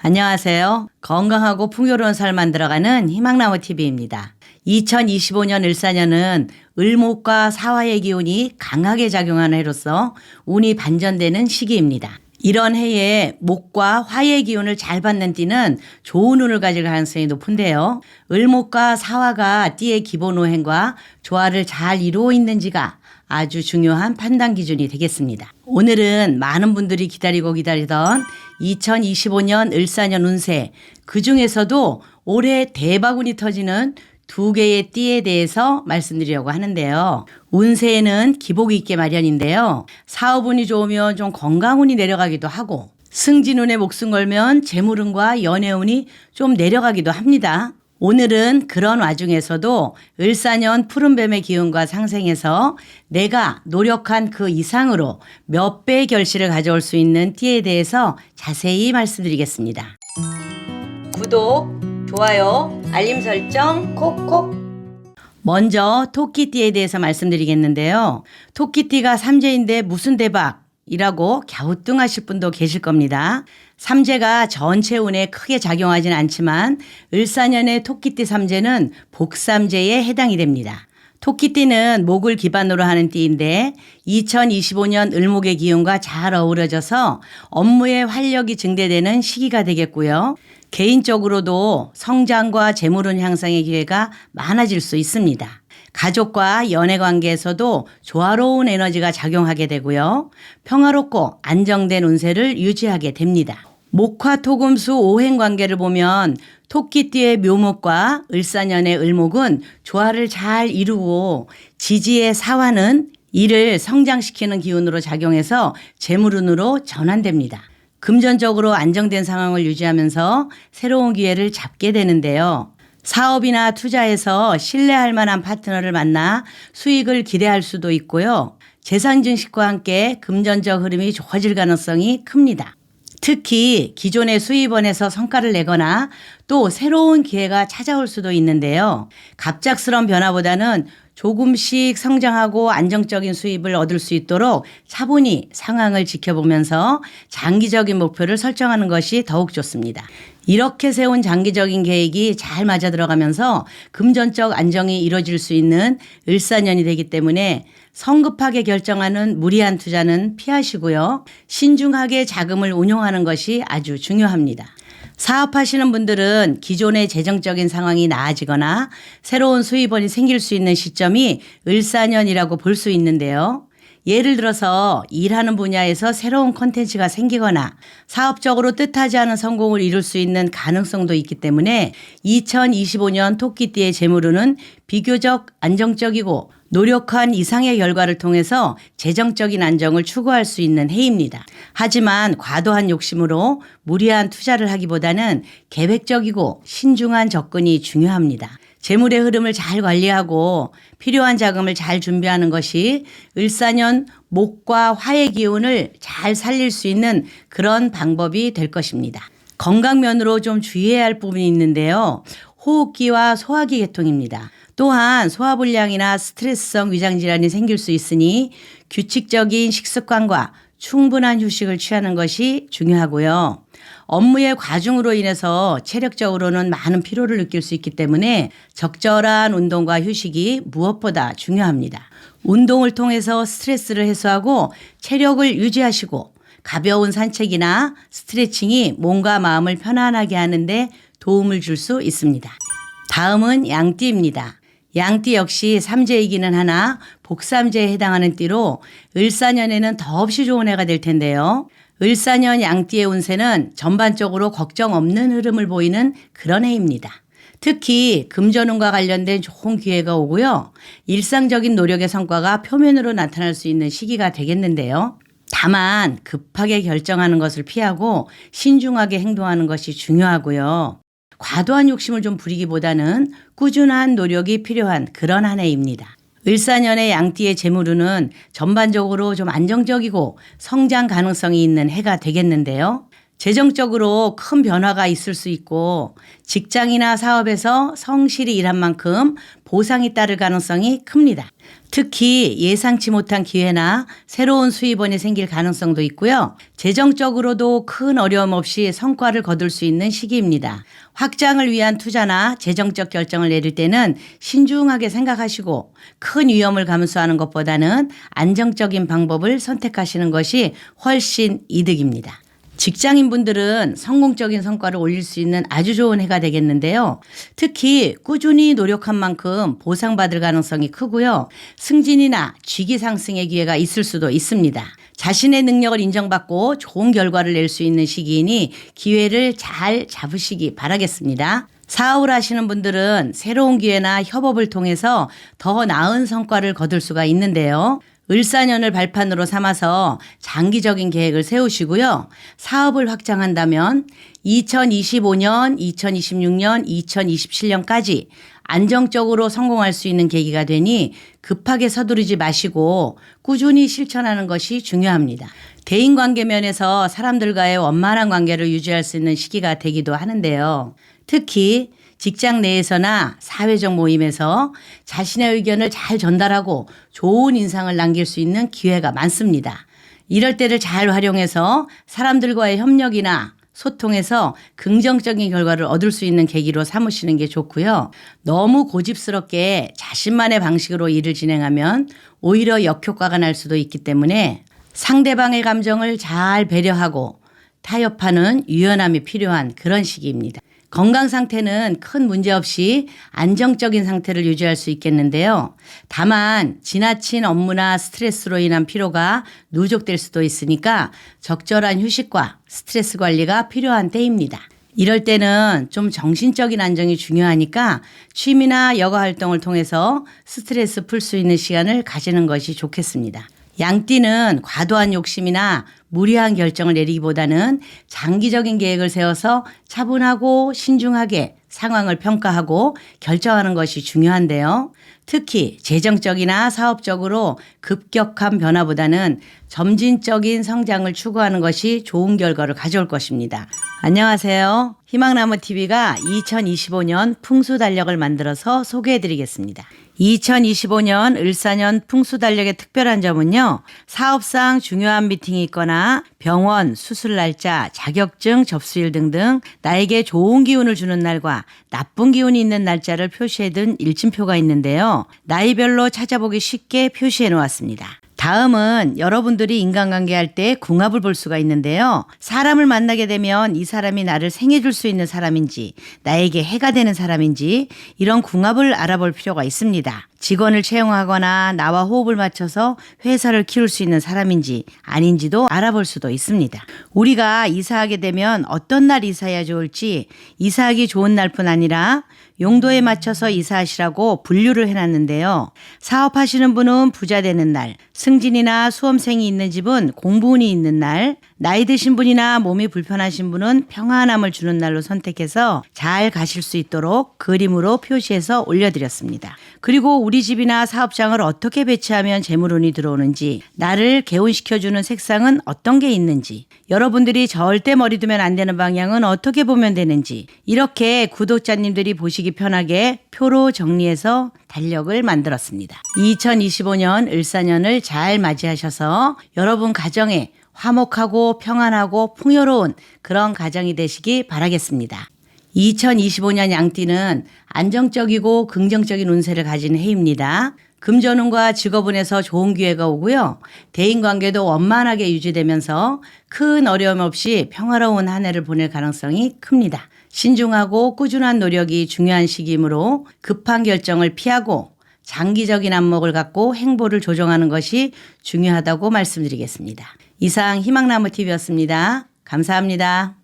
안녕하세요. 건강하고 풍요로운 삶 만들어가는 희망나무 TV입니다. 2025년 을사년은 을목과 사화의 기운이 강하게 작용하는 해로서 운이 반전되는 시기입니다. 이런 해에 목과 화의 기운을 잘 받는 띠는 좋은 운을 가질 가능성이 높은데요. 을목과 사화가 띠의 기본 오행과 조화를 잘 이루어 있는지가 아주 중요한 판단 기준이 되겠습니다. 오늘은 많은 분들이 기다리던 2025년 을사년 운세, 그 중에서도 올해 대박운이 터지는 두 개의 띠에 대해서 말씀드리려고 하는데요. 운세에는 기복이 있게 마련인데요. 사업운이 좋으면 좀 건강운이 내려가기도 하고, 승진운에 목숨 걸면 재물운과 연애운이 좀 내려가기도 합니다. 오늘은 그런 와중에서도 을사년 푸른뱀의 기운과 상생해서 내가 노력한 그 이상으로 몇 배의 결실을 가져올 수 있는 띠에 대해서 자세히 말씀드리겠습니다. 구독, 좋아요, 알림 설정 콕콕. 먼저 토끼띠에 대해서 말씀드리겠는데요. 토끼띠가 삼재인데 무슨 대박이라고 갸우뚱하실 분도 계실 겁니다. 삼재가 전체 운에 크게 작용하지는 않지만 을사년의 토끼띠 삼재는 복삼재에 해당이 됩니다. 토끼띠는 목을 기반으로 하는 띠인데 2025년 을목의 기운과 잘 어우러져서 업무의 활력이 증대되는 시기가 되겠고요. 개인적으로도 성장과 재물운 향상의 기회가 많아질 수 있습니다. 가족과 연애 관계에서도 조화로운 에너지가 작용하게 되고요. 평화롭고 안정된 운세를 유지하게 됩니다. 목화 토금수 오행 관계를 보면 토끼띠의 묘목과 을사년의 을목은 조화를 잘 이루고 지지의 사화는 이를 성장시키는 기운으로 작용해서 재물운으로 전환됩니다. 금전적으로 안정된 상황을 유지하면서 새로운 기회를 잡게 되는데요. 사업이나 투자에서 신뢰할 만한 파트너를 만나 수익을 기대할 수도 있고요. 재산 증식과 함께 금전적 흐름이 좋아질 가능성이 큽니다. 특히 기존의 수입원에서 성과를 내거나 또 새로운 기회가 찾아올 수도 있는데요. 갑작스러운 변화보다는 조금씩 성장하고 안정적인 수입을 얻을 수 있도록 차분히 상황을 지켜보면서 장기적인 목표를 설정하는 것이 더욱 좋습니다. 이렇게 세운 장기적인 계획이 잘 맞아 들어가면서 금전적 안정이 이루어질 수 있는 을사년이 되기 때문에 성급하게 결정하는 무리한 투자는 피하시고요. 신중하게 자금을 운용하는 것이 아주 중요합니다. 사업하시는 분들은 기존의 재정적인 상황이 나아지거나 새로운 수입원이 생길 수 있는 시점이 을사년이라고 볼 수 있는데요. 예를 들어서 일하는 분야에서 새로운 콘텐츠가 생기거나 사업적으로 뜻하지 않은 성공을 이룰 수 있는 가능성도 있기 때문에 2025년 토끼띠의 재물운은 비교적 안정적이고 노력한 이상의 결과를 통해서 재정적인 안정을 추구할 수 있는 해입니다. 하지만 과도한 욕심으로 무리한 투자를 하기보다는 계획적이고 신중한 접근이 중요합니다. 재물의 흐름을 잘 관리하고 필요한 자금을 잘 준비하는 것이 을사년 목과 화의 기운을 잘 살릴 수 있는 그런 방법이 될 것입니다. 건강면으로 좀 주의해야 할 부분이 있는데요. 호흡기와 소화기 계통입니다. 또한 소화불량이나 스트레스성 위장질환이 생길 수 있으니 규칙적인 식습관과 충분한 휴식을 취하는 것이 중요하고요. 업무의 과중으로 인해서 체력적으로는 많은 피로를 느낄 수 있기 때문에 적절한 운동과 휴식이 무엇보다 중요합니다. 운동을 통해서 스트레스를 해소하고 체력을 유지하시고 가벼운 산책이나 스트레칭이 몸과 마음을 편안하게 하는데 도움을 줄 수 있습니다. 다음은 양띠입니다. 양띠 역시 삼재이기는 하나 복삼재에 해당하는 띠로 을사년에는 더없이 좋은 해가 될 텐데요. 을사년 양띠의 운세는 전반적으로 걱정 없는 흐름을 보이는 그런 해입니다. 특히 금전운과 관련된 좋은 기회가 오고요. 일상적인 노력의 성과가 표면으로 나타날 수 있는 시기가 되겠는데요. 다만 급하게 결정하는 것을 피하고 신중하게 행동하는 것이 중요하고요. 과도한 욕심을 좀 부리기보다는 꾸준한 노력이 필요한 그런 한 해입니다. 을사년의 양띠의 재물운은 전반적으로 좀 안정적이고 성장 가능성이 있는 해가 되겠는데요. 재정적으로 큰 변화가 있을 수 있고 직장이나 사업에서 성실히 일한 만큼 보상이 따를 가능성이 큽니다. 특히 예상치 못한 기회나 새로운 수입원이 생길 가능성도 있고요. 재정적으로도 큰 어려움 없이 성과를 거둘 수 있는 시기입니다. 확장을 위한 투자나 재정적 결정을 내릴 때는 신중하게 생각하시고 큰 위험을 감수하는 것보다는 안정적인 방법을 선택하시는 것이 훨씬 이득입니다. 직장인분들은 성공적인 성과를 올릴 수 있는 아주 좋은 해가 되겠는데요. 특히 꾸준히 노력한 만큼 보상받을 가능성이 크고요. 승진이나 직위 상승의 기회가 있을 수도 있습니다. 자신의 능력을 인정받고 좋은 결과를 낼 수 있는 시기이니 기회를 잘 잡으시기 바라겠습니다. 사업을 하시는 분들은 새로운 기회나 협업을 통해서 더 나은 성과를 거둘 수가 있는데요. 을사년을 발판으로 삼아서 장기적인 계획을 세우시고요. 사업을 확장한다면 2025년, 2026년, 2027년까지 안정적으로 성공할 수 있는 계기가 되니 급하게 서두르지 마시고 꾸준히 실천하는 것이 중요합니다. 대인관계 면에서 사람들과의 원만한 관계를 유지할 수 있는 시기가 되기도 하는데요. 특히 직장 내에서나 사회적 모임에서 자신의 의견을 잘 전달하고 좋은 인상을 남길 수 있는 기회가 많습니다. 이럴 때를 잘 활용해서 사람들과의 협력이나 소통에서 긍정적인 결과를 얻을 수 있는 계기로 삼으시는 게 좋고요. 너무 고집스럽게 자신만의 방식으로 일을 진행하면 오히려 역효과가 날 수도 있기 때문에 상대방의 감정을 잘 배려하고 타협하는 유연함이 필요한 그런 시기입니다. 건강 상태는 큰 문제 없이 안정적인 상태를 유지할 수 있겠는데요. 다만 지나친 업무나 스트레스로 인한 피로가 누적될 수도 있으니까 적절한 휴식과 스트레스 관리가 필요한 때입니다. 이럴 때는 좀 정신적인 안정이 중요하니까 취미나 여가 활동을 통해서 스트레스 풀 수 있는 시간을 가지는 것이 좋겠습니다. 양띠는 과도한 욕심이나 무리한 결정을 내리기보다는 장기적인 계획을 세워서 차분하고 신중하게 상황을 평가하고 결정하는 것이 중요한데요. 특히 재정적이나 사업적으로 급격한 변화보다는 점진적인 성장을 추구하는 것이 좋은 결과를 가져올 것입니다. 안녕하세요. 희망나무TV가 2025년 풍수달력을 만들어서 소개해드리겠습니다. 2025년 을사년 풍수달력의 특별한 점은요. 사업상 중요한 미팅이 있거나 병원, 수술 날짜, 자격증 접수일 등등 나에게 좋은 기운을 주는 날과 나쁜 기운이 있는 날짜를 표시해둔 일침표가 있는데요. 나이별로 찾아보기 쉽게 표시해 놓았습니다. 다음은 여러분들이 인간관계 할 때 궁합을 볼 수가 있는데요. 사람을 만나게 되면 이 사람이 나를 생해줄 수 있는 사람인지 나에게 해가 되는 사람인지 이런 궁합을 알아볼 필요가 있습니다. 직원을 채용하거나 나와 호흡을 맞춰서 회사를 키울 수 있는 사람인지 아닌지도 알아볼 수도 있습니다. 우리가 이사하게 되면 어떤 날 이사해야 좋을지 이사하기 좋은 날뿐 아니라 용도에 맞춰서 이사하시라고 분류를 해놨는데요. 사업하시는 분은 부자 되는 날, 승진이나 수험생이 있는 집은 공부운이 있는 날, 나이 드신 분이나 몸이 불편하신 분은 평안함을 주는 날로 선택해서 잘 가실 수 있도록 그림으로 표시해서 올려드렸습니다. 그리고 우리 집이나 사업장을 어떻게 배치하면 재물운이 들어오는지, 나를 개운시켜주는 색상은 어떤 게 있는지, 여러분들이 절대 머리 두면 안 되는 방향은 어떻게 보면 되는지 이렇게 구독자님들이 보시기 편하게 표로 정리해서 달력을 만들었습니다. 2025년 을사년을 잘 맞이하셔서 여러분 가정에 화목하고 평안하고 풍요로운 그런 가정이 되시기 바라겠습니다. 2025년 양띠는 안정적이고 긍정적인 운세를 가진 해입니다. 금전운과 직업운에서 좋은 기회가 오고요. 대인관계도 원만하게 유지되면서 큰 어려움 없이 평화로운 한 해를 보낼 가능성이 큽니다. 신중하고 꾸준한 노력이 중요한 시기이므로 급한 결정을 피하고 장기적인 안목을 갖고 행보를 조정하는 것이 중요하다고 말씀드리겠습니다. 이상 희망나무TV였습니다. 감사합니다.